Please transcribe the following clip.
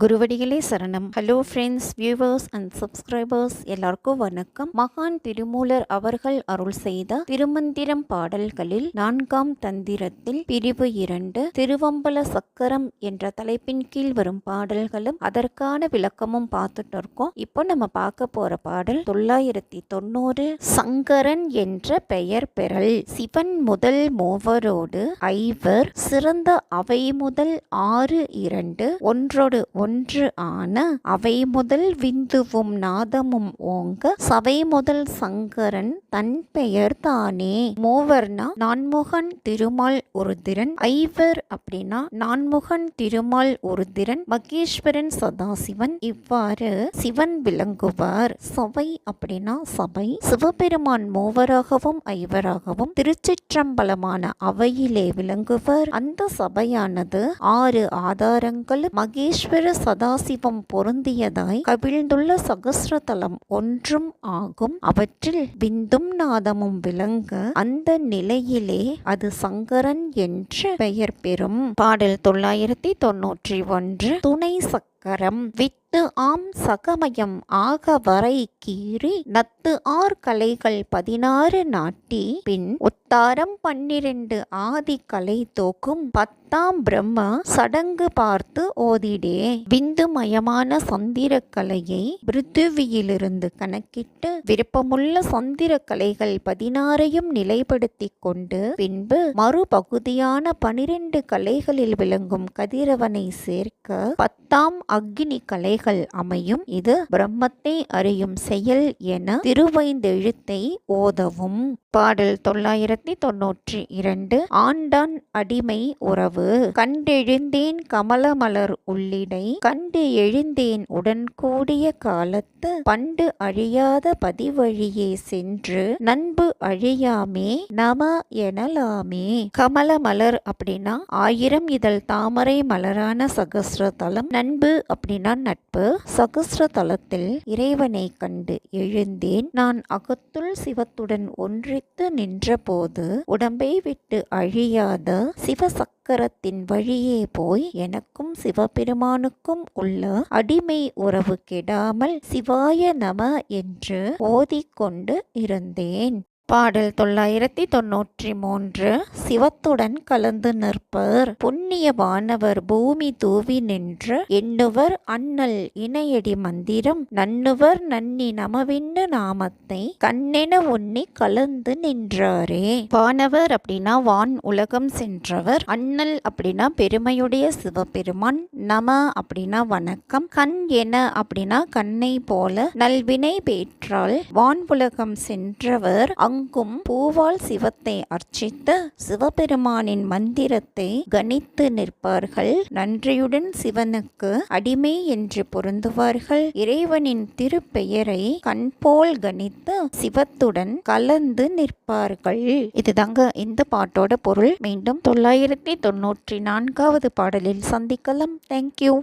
குருவடிகளே சரணம். Hello friends, viewers and subscribers, எல்லாருக்கும் வணக்கம். மகான் திருமூலர் அவர்கள் அருள் செய்த திருமந்திரம் பாடல்களில் 4ஆம் தந்திரத்தில் பிரிவு 2 திருவம்பல சக்கரம் என்ற தலைப்பின் கீழ் வரும் பாடல்களும் அதற்கான விளக்கமும் பார்த்துட்டு இருக்கோம். இப்போ நம்ம பார்க்க போற பாடல் 990 சங்கரன் என்ற பெயர் பெறல். சிவன் முதல் மூவரோடு ஐவர் சிறந்த அவை முதல் 6 2 ஒன்றோடு ஒன்று ஆன அவை முதல் விந்துவும் நாதமும் ஓங்க சபை முதல் சங்கரன் தன் பெயர் தானே. மூவர்னா நான்முகன் திருமால் ஒரு திறன், ஐவர் அப்படின்னா நான்முகன் திருமால் ஒரு திறன், மகேஸ்வரன் சதாசிவன், இவ்வாறு சிவன் விளங்குவார். சபை அப்படின்னா சபை, சிவபெருமான் மூவராகவும் ஐவராகவும் திருச்சிற்றம்பலமான அவையிலே விளங்குவர். அந்த சபையானது 6 ஆதாரங்களும் மகேஸ்வர சதாசிவம் பொருந்தியதாய் கவிழ்ந்துள்ள சகஸ்ரதலம் ஒன்றும் ஆகும். அவற்றில் விந்தும் நாதமும் விளங்க அந்த நிலையிலே அது சங்கரன் என்று பெயர் பெறும். பாடல் 991 துணை சக்கரம். வித்து ஆம் சகமயம் ஆக வரை கீறி நத்து கலைகள் 16 நாட்டி பின் உத்தாரம் 12 ஆதி கலை தோக்கும் 10ஆம் பிரம்ம சடங்கு பார்த்து ஓதிடே. விந்துமயமான சந்திர கலையை பிருத்திவியிலிருந்து கணக்கிட்டு விருப்பமுள்ள சந்திர கலைகள் 16ஐயும் நிலைப்படுத்தி கொண்டு பின்பு மறுபகுதியான 12 கலைகளில் விளங்கும் கதிரவனை சேர்க்க 10ஆம் அக்னி கலைகள் அமையும். இது பிரம்மத்தை அறியும் செயல் என திருவைந்தெழுத்தை ஓதவும். பாடல் 992 ஆண்டான் அடிமை உறவு. கண்டெழுந்தேன் கமலமலர் உள்ளிடை கண்டு எழுந்தேன் உடன் கூடிய காலத்து பண்டு அழியாத பதிவழியே சென்று நண்பு அழியாமே நம எனலாமே. கமலமலர் அப்படின்னா 1000 இதழ் தாமரை மலரான சகஸ்ரதலம். நண்பு அப்படின்னா நட்பு. சகஸ்ரதலத்தில் இறைவனை கண்டு எழுந்தேன். நான் அகத்துள் சிவத்துடன் ஒன்றித்து நின்றபோது உடம்பை விட்டு அழியாத சிவசக்கரத்தின் வழியே போய் எனக்கும் சிவபெருமானுக்கும் உள்ள அடிமை உறவு கெடாமல் சிவாய நம என்று ஓதிக்கொண்டு இருந்தேன். பாடல் 993 சிவத்துடன் கலந்து நிற்பர். புண்ணிய வானவர் பூமி தூவி நின்று எண்ணுவர் அண்ணல் இணையடி மந்திரம் நண்ணுவர் நன்னி நமவென்னு நாமத்தை கண்ணென உன்னி கலந்து நின்றாரே. வானவர் அப்படின்னா வான் உலகம் சென்றவர், அண்ணல் அப்படின்னா பெருமையுடைய சிவபெருமான், நம அப்படின்னா வணக்கம், கண் என அப்படின்னா கண்ணை போல நல்வினை பேற்றால் வான் உலகம் சென்றவர் அங்கும் பூவால் சிவத்தை அர்ச்சித்து சிவபெருமானின் மந்திரத்தை கணித்து நிற்பார்கள். நன்றியுடன் சிவனுக்கு அடிமை என்று பொருந்துவார்கள். இறைவனின் திருப்பெயரை கண்போல் கணித்து சிவத்துடன் கலந்து நிற்பார்கள். இதுதாங்க இந்த பாட்டோட பொருள். மீண்டும் 994வது பாடலில் சந்திக்கலாம். தேங்க்யூ.